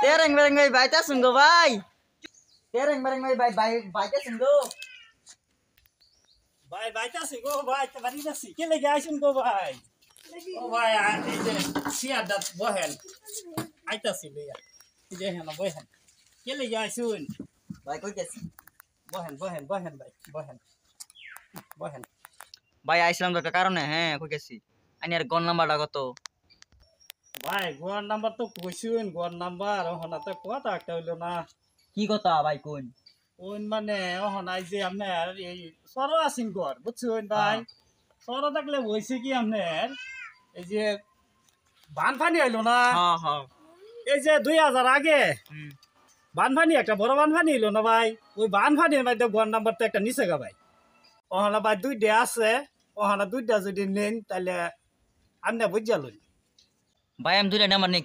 Tereng bareng bay baita sungguh bay. Tereng bareng bay baita sungguh. ভাই বাইতাছি গো ভাই তো বাড়ি যাচ্ছি কে লেগে আইসুন গো ভাই ও ভাই এই যে সিয়াদাত বহেন আইতাছি লইয়া এই যে হেন বহেন কে লেগে আইসুন Bay koi kesi. বহেন বহেন বহেন ভাই বহেন বহেন Bay aislam to karone koi kesi. Ani ar gon number টা কত? ভাই গোয়ার নাম্বার তো কইছুন গোয়ার নাম্বার ওহনাতে কথা একটা হইলো না কি কথা bay কোন? ওই মানে ওহনাই যে আপনার এই সর আসিন গোয়ার বুঝছুন ভাই সর থাকলে হইছে কি আপনার এই যে বানপানি হইলো না হ্যাঁ এই যে 2000 আগে বানপানি একটা বড় বানপানি এলো না ভাই ওই বানপানির মধ্যে গোয়ার নাম্বার তো একটা নিচে গা ভাই ওখানে ভাই 2টা আছে ওখানে 2টা যদি নেন তাহলে আপনি বুঝালুন Bay am দুইটা নাম্বার নেই